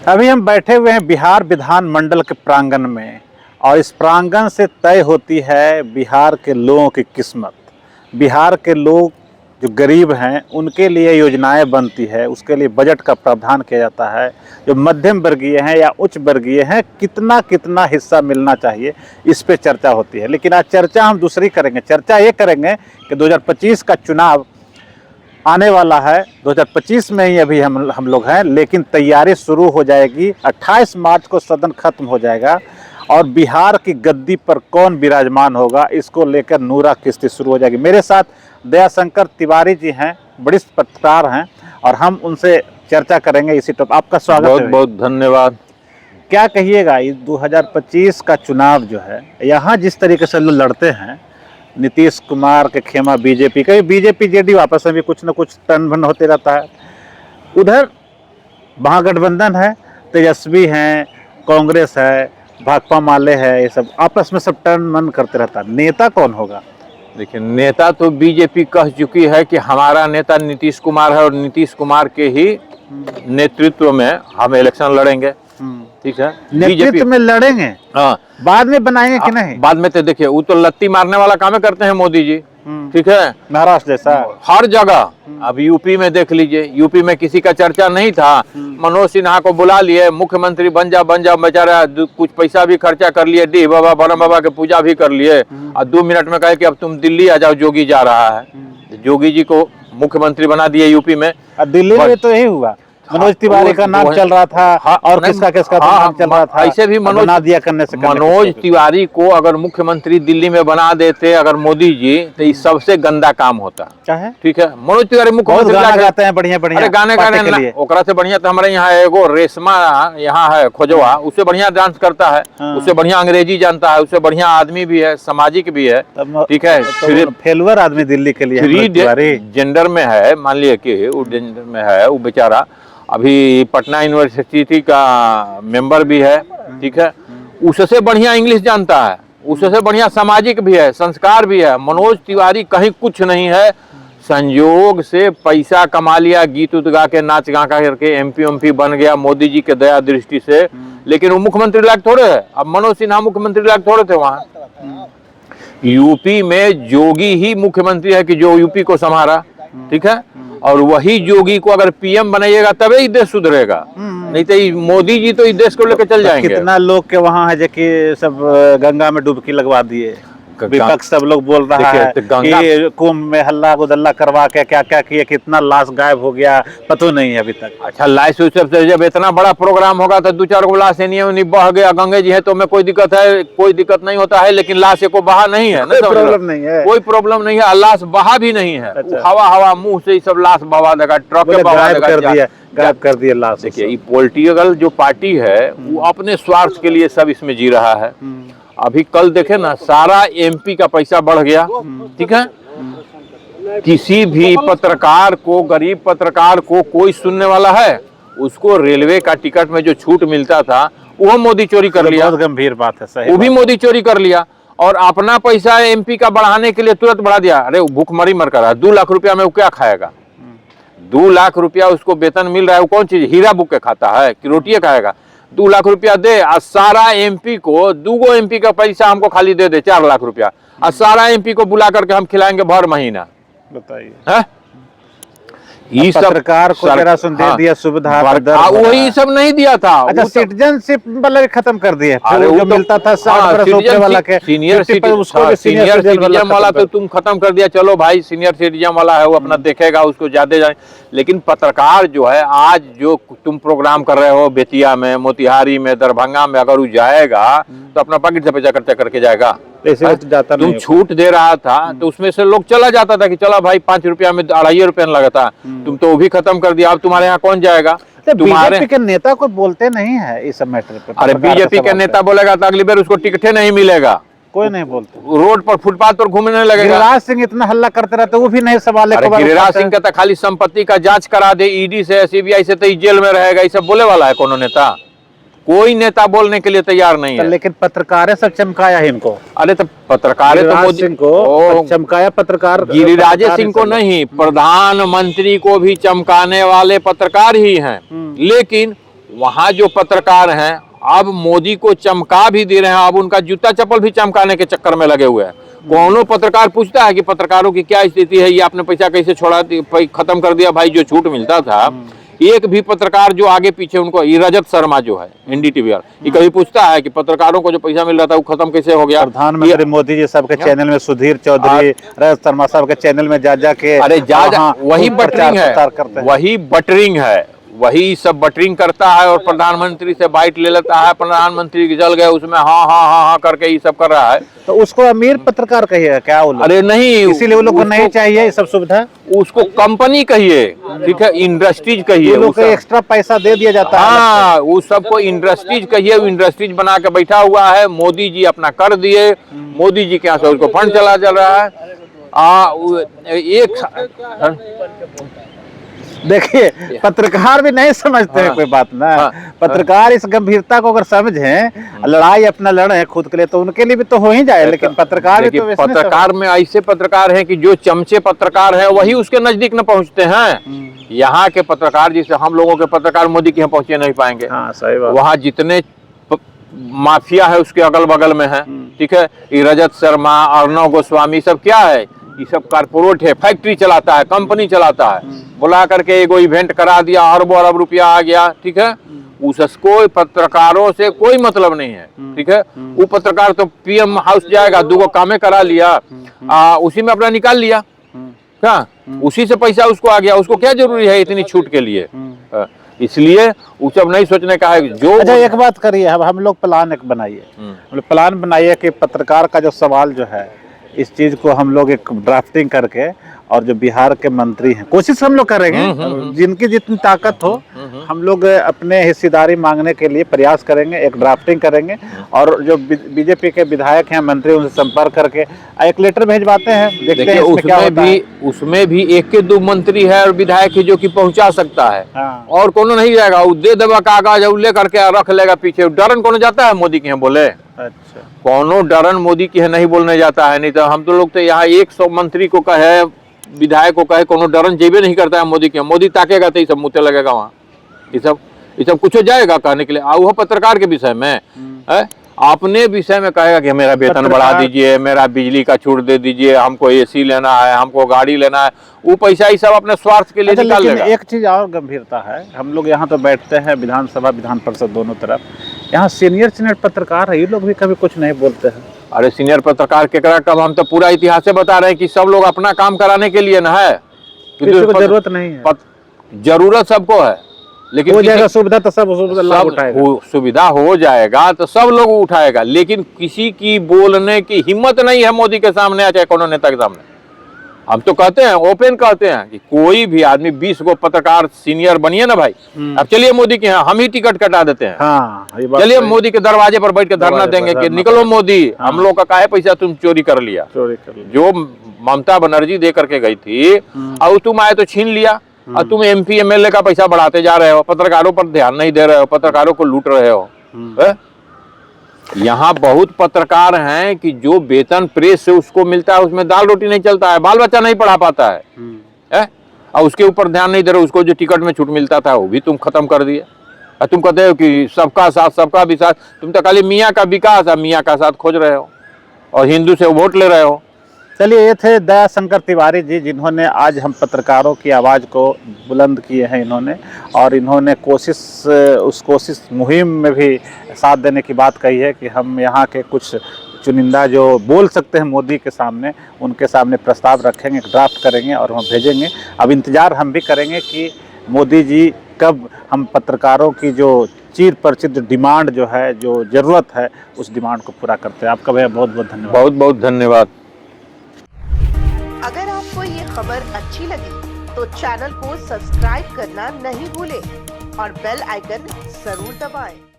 अभी हम बैठे हुए हैं बिहार विधानमंडल के प्रांगण में और इस प्रांगण से तय होती है बिहार के लोगों की किस्मत। बिहार के लोग जो गरीब हैं उनके लिए योजनाएं बनती है, उसके लिए बजट का प्रावधान किया जाता है। जो मध्यम वर्गीय हैं या उच्च वर्गीय हैं कितना कितना हिस्सा मिलना चाहिए, इस पे चर्चा होती है। लेकिन आज चर्चा हम दूसरी करेंगे। चर्चा ये करेंगे कि 2025 का चुनाव आने वाला है। 2025 में ही अभी हम लोग हैं, लेकिन तैयारी शुरू हो जाएगी। 28 मार्च को सदन खत्म हो जाएगा और बिहार की गद्दी पर कौन विराजमान होगा, इसको लेकर नूरा किस्ती शुरू हो जाएगी। मेरे साथ दयाशंकर तिवारी जी हैं, वरिष्ठ पत्रकार हैं और हम उनसे चर्चा करेंगे इसी टॉपिक। आपका स्वागत है। बहुत बहुत धन्यवाद। क्या कहिएगा, ये 2025 का चुनाव जो है, यहाँ जिस तरीके से लोग लड़ते हैं, नीतीश कुमार के खेमा बीजेपी का, बीजेपी जेडीयू आपस में भी कुछ न कुछ टन भन होते रहता है। उधर महागठबंधन है, तेजस्वी हैं, कांग्रेस है, भाकपा माले है, ये सब आपस में सब टन मन करते रहता है। नेता कौन होगा? देखिए, नेता तो बीजेपी कह चुकी है कि हमारा नेता नीतीश कुमार है और नीतीश कुमार के ही नेतृत्व में हम इलेक्शन लड़ेंगे। ठीक है, नेतृत्व में लड़ेंगे। हाँ, बाद में बनाएंगे कि नहीं? बाद में तो देखिए, वो तो लत्ती मारने वाला काम करते हैं मोदी जी। ठीक है, महाराष्ट्र जैसा हर जगह। अब यूपी में देख लीजिए, यूपी में किसी का चर्चा नहीं था, मनोज सिन्हा को बुला लिए, मुख्यमंत्री बन जा बेचारा, कुछ पैसा भी खर्चा कर लिए, डी बाबा बरम बाबा के पूजा भी कर लिए और 2 मिनट में कहे कि अब तुम दिल्ली आ जाओ, जोगी जा रहा है। जोगी जी को मुख्यमंत्री बना दिए यूपी में। दिल्ली में तो यही हुआ, मनोज तिवारी का नाम चल रहा था। हाँ, और किसका किसका तो नाम चल रहा था। ऐसे भी बना दिया करने से मनोज तिवारी को अगर मुख्यमंत्री दिल्ली में बना देते अगर मोदी जी, तो ये सबसे गंदा काम होता। क्या है? ठीक है, मनोज तिवारी मुख्यमंत्री गाते हैं, बढ़िया बढ़िया गाने गाने, ओकरा से बढ़िया तो हमारे यहाँ एगो रेशमा यहाँ है खोजवा, उससे बढ़िया डांस करता है। उससे बढ़िया अंग्रेजी जानता है, उससे बढ़िया आदमी भी है, सामाजिक भी है। ठीक है, फेलवर आदमी दिल्ली के लिए जेंडर में है, मान लिया कि वो जेंडर में है, वो बेचारा अभी पटना यूनिवर्सिटी का मेंबर भी है। ठीक है, उससे बढ़िया इंग्लिश जानता है, उससे बढ़िया सामाजिक भी है, संस्कार भी है। मनोज तिवारी कहीं कुछ नहीं है, संयोग से पैसा कमा लिया, गीत उत गा के, नाच गा करके एमपी बन गया मोदी जी के दया दृष्टि से। लेकिन वो मुख्यमंत्री लायक थोड़े है। अब मनोज सिन्हा मुख्यमंत्री लायक थोड़े थे वहां। यूपी में जोगी ही मुख्यमंत्री है कि जो यूपी को संभाला। ठीक है, और वही जोगी को अगर पीएम बनाइएगा तभी ही देश सुधरेगा, नहीं तो मोदी जी तो इस देश को लेकर चल जाएंगे। कितना लोग के वहाँ है जो कि सब गंगा में डुबकी लगवा दिए। विपक्ष सब लोग बोल रहा है कि कुंभ में हल्ला गुदल्ला करवा के क्या क्या किए, कितना लाश गायब हो गया, पता नहीं है अभी तक। अच्छा, लाश से जब इतना बड़ा प्रोग्राम होगा तो 2-4 गो लाश नहीं बह गया गंगे जी है तो में कोई दिक्कत है? कोई दिक्कत नहीं होता है, लेकिन लाश को बहा नहीं है, कोई प्रॉब्लम नहीं है, कोई प्रॉब्लम नहीं है। लाश बहा भी नहीं है। अच्छा। हवा मुंह से सब लाश बहा देगा, ट्रक के गायब कर दिया लाश। देखिए, ये पॉलिटिकल जो पार्टी है वो अपने स्वार्थ के लिए सब इसमें जी रहा है। अभी कल देखे ना, सारा एमपी का पैसा बढ़ गया। ठीक है, किसी भी पत्रकार को, गरीब पत्रकार को कोई सुनने वाला है? उसको रेलवे का टिकट में जो छूट मिलता था वो मोदी चोरी कर लिया। बहुत गंभीर बात है, सही। वो भी मोदी चोरी कर लिया और अपना पैसा एमपी का बढ़ाने के लिए तुरंत बढ़ा दिया। अरे भूखमरी मर कर 2 लाख रुपया में वो क्या खाएगा? 2 लाख रुपया उसको वेतन मिल रहा है, वो कौन चीज हीरा बुक के खाता है कि रोटियां खाएगा? 2 लाख रुपया दे और सारा एमपी को, 2 एमपी का पैसा हमको खाली दे दे 4 लाख रुपया, और सारा एमपी को बुला करके हम खिलाएंगे भर महीना। बताइए, ये सरकार को राशन दे दिया, सुविधा वही सब नहीं दिया था। अच्छा, सिटीजनशिप वाला खत्म कर दिया। जो मिलता था 60 वर्ष ऊपर वाला के, सीनियर सिटीजन वाला तो तुम खत्म कर दिया। चलो भाई, सीनियर सिटीजन वाला है वो अपना देखेगा, उसको ज्यादा जाए। लेकिन पत्रकार जो है, आज जो तुम प्रोग्राम कर रहे हो बेतिया में, मोतिहारी में, दरभंगा में, अगर वो जाएगा तो अपना पॉकेट से पैसा खर्चा करके जाएगा। जाता तुम छूट दे रहा था तो उसमें से लोग चला जाता था कि चला भाई 5 रुपया में 2.5 रुपया लगता। तुम तो वो भी खत्म कर दिया। अब तुम्हारे यहाँ कौन जाएगा? तुम्हारे बीजेपी के नेता को बोलते नहीं है इस मैटर पे। अरे बीजेपी के नेता बोलेगा तो अगली बार उसको टिकटे नहीं मिलेगा। कोई नहीं बोलते, रोड पर फुटपाथ पर घूमने लगेगा। गिरिराज सिंह इतना हल्ला करते रहते, वो भी नहीं सवाल। गिरिराज सिंह का तो खाली संपत्ति का जांच करा दे ईडी से, सीबीआई से, तो जेल में रहेगा। ये सब बोले वाला है कोनो नेता? कोई नेता बोलने के लिए तैयार नहीं है। लेकिन पत्रकारें सब चमकाया है इनको। अरे तो पत्रकारें तो मोदी सिंह को चमकाया, पत्रकार गिरिराज सिंह को नहीं, प्रधानमंत्री को भी चमकाने वाले पत्रकार ही हैं। लेकिन वहाँ जो पत्रकार हैं अब मोदी को चमका भी दे रहे हैं, अब उनका जूता चप्पल भी चमकाने के चक्कर में लगे हुए हैं। कौनो पत्रकार पूछता है कि पत्रकारों की क्या स्थिति है, ये आपने पैसा कैसे छोड़ा, खत्म कर दिया भाई जो छूट मिलता था। एक भी पत्रकार जो आगे पीछे उनको, ये रजत शर्मा जो है एनडीटीवी वाला, ये कभी पूछता है कि पत्रकारों को जो पैसा मिल रहा था वो खत्म कैसे हो गया। प्रधानमंत्री मोदी जी सबके चैनल में, सुधीर चौधरी, रजत शर्मा साहब के चैनल में जा के, अरे वही बटरिंग है, वही बटरिंग है, वही सब बटरिंग करता है और प्रधानमंत्री से बाइट ले लेता है, प्रधानमंत्री की जल गए उसमें हाँ हाँ हाँ हाँ करके ये सब कर रहा है। तो उसको अमीर पत्रकार कहिएगा क्या वो लोग? अरे नहीं, इसीलिए वो लोग को नहीं चाहिए ये सब सुविधा। उसको कंपनी कहिए, ठीक है, इंडस्ट्रीज कहिए, लोग को एक्स्ट्रा पैसा दे दिया जाता है। हाँ, वो सबको इंडस्ट्रीज कहिए, वो इंडस्ट्रीज बना के बैठा हुआ है। मोदी जी अपना कर दिए, मोदी जी के यहाँ से उसको फंड चल रहा है। देखिए पत्रकार भी नहीं समझते हैं कोई बात ना। पत्रकार इस गंभीरता को अगर समझें, लड़ाई अपना लड़े खुद के लिए, तो उनके लिए भी तो हो ही जाए। लेकिन पत्रकार भी तो पत्रकार में ऐसे पत्रकार हैं कि जो चमचे पत्रकार हैं वही उसके नजदीक न पहुंचते हैं। यहाँ के पत्रकार जिसे हम लोगों के पत्रकार मोदी के यहाँ पहुंचे नहीं पाएंगे। हाँ, सही बात। वहाँ जितने माफिया है उसके अगल बगल में है, ठीक है। ये रजत शर्मा, अर्णव गोस्वामी सब क्या है, ये सब कारपोरेट है, फैक्ट्री चलाता है, कंपनी चलाता है। बुला करके एगो इवेंट करा दिया, अरबों अरब रुपया आ गया, ठीक है। उसको पत्रकारों से कोई मतलब नहीं है, ठीक है। वो पत्रकार तो पीएम हाउस जाएगा, 2 कामें करा लिया, उसी में अपना निकाल लिया, क्या उसी से पैसा उसको आ गया। उसको क्या जरूरी है इतनी छूट के लिए? इसलिए वो सब नहीं सोचने का है। जो अच्छा एक बात करिए, अब हम लोग प्लान एक बनाइए, प्लान बनाइए कि पत्रकार का जो सवाल जो है, इस चीज को हम लोग एक ड्राफ्टिंग करके, और जो बिहार के मंत्री हैं, कोशिश हम लोग करेंगे, जिनकी जितनी ताकत हो हम लोग अपने हिस्सेदारी मांगने के लिए प्रयास करेंगे, एक ड्राफ्टिंग करेंगे। और जो बीजेपी के विधायक हैं, मंत्री, उनसे संपर्क करके एक लेटर भेजवाते हैं, देखते हैं उसमें क्या होता है। उसमें भी 1 के 2 मंत्री है और विधायक है जो कि पहुंचा सकता है। हाँ। और कोनो नहीं जाएगा, वो दे देगा कागज, ले करके रख लेगा पीछे। डरन कोनो जाता है मोदी के यहाँ बोले? अच्छा, कोनो डरन मोदी के यहाँ नहीं बोलने जाता है। नहीं तो हम तो लोग तो यहाँ 100 मंत्री को कहे, विधायक को कहे, कोनो डरन जेबे नहीं करता है मोदी के। मोदी ताकेगा तो ये सब मुँह लगेगा वहाँ। ये सब कुछ हो जाएगा कहने के लिए। वो पत्रकार के विषय में है, अपने विषय में कहेगा कि मेरा वेतन बढ़ा दीजिए, मेरा बिजली का छूट दे दीजिए, हमको एसी लेना है, हमको गाड़ी लेना है। वो पैसा ही सब अपने स्वार्थ के लिए निकाल लेगा। एक चीज और गंभीरता है, हम लोग यहाँ तो बैठते हैं विधानसभा विधान परिषद दोनों तरफ, यहाँ सीनियर पत्रकार है, ये लोग भी कभी कुछ नहीं बोलते हैं। अरे सीनियर पत्रकार केकरा कब? हम तो पूरा इतिहास से बता रहे हैं कि सब लोग अपना काम कराने के लिए ना है, किसी को जरूरत नहीं है। जरूरत सबको है, लेकिन हो जाएगा सुविधा तो सब लाभ उठाएगा। सुविधा हो जाएगा तो सब लोग उठाएगा, लेकिन किसी की बोलने की हिम्मत नहीं है मोदी के सामने, चाहे कोनो नेता के सामने। हम तो कहते हैं, ओपन कहते हैं कि कोई भी आदमी 20 गो पत्रकार सीनियर बनिए ना भाई, अब चलिए मोदी के यहाँ हम ही टिकट कटा देते हैं। हाँ, चलिए मोदी के दरवाजे पर बैठ के धरना देंगे कि निकलो मोदी, हम लोग का काहे पैसा तुम चोरी कर लिया। जो ममता बनर्जी दे करके गई थी, और तुम आए तो छीन लिया, और तुम MP MLA का पैसा बढ़ाते जा रहे हो, पत्रकारों पर ध्यान नहीं दे रहे हो, पत्रकारों को लूट रहे हो। यहाँ बहुत पत्रकार हैं कि जो वेतन प्रेस से उसको मिलता है उसमें दाल रोटी नहीं चलता है, बाल बच्चा नहीं पढ़ा पाता है, और उसके ऊपर ध्यान नहीं दे रहे। उसको जो टिकट में छूट मिलता था वो भी तुम खत्म कर दिए। और तुम कहते हो कि सबका साथ सबका विकास, तुम तो खाली मियाँ का विकास और मियाँ का साथ खोज रहे हो और हिंदू से वोट ले रहे हो। चलिए, ये थे दयाशंकर तिवारी जी, जिन्होंने आज हम पत्रकारों की आवाज़ को बुलंद किए हैं इन्होंने, और इन्होंने उस कोशिश मुहिम में भी साथ देने की बात कही है कि हम यहाँ के कुछ चुनिंदा जो बोल सकते हैं मोदी के सामने, उनके सामने प्रस्ताव रखेंगे, ड्राफ्ट करेंगे और हम भेजेंगे। अब इंतज़ार हम भी करेंगे कि मोदी जी कब हम पत्रकारों की जो चीर परिचित डिमांड जो है, जो ज़रूरत है, उस डिमांड को पूरा करते हैं। आपका भैया बहुत बहुत धन्यवाद। बहुत बहुत धन्यवाद। अगर आपको ये खबर अच्छी लगी तो चैनल को सब्सक्राइब करना नहीं भूलें और बेल आइकन जरूर दबाएं।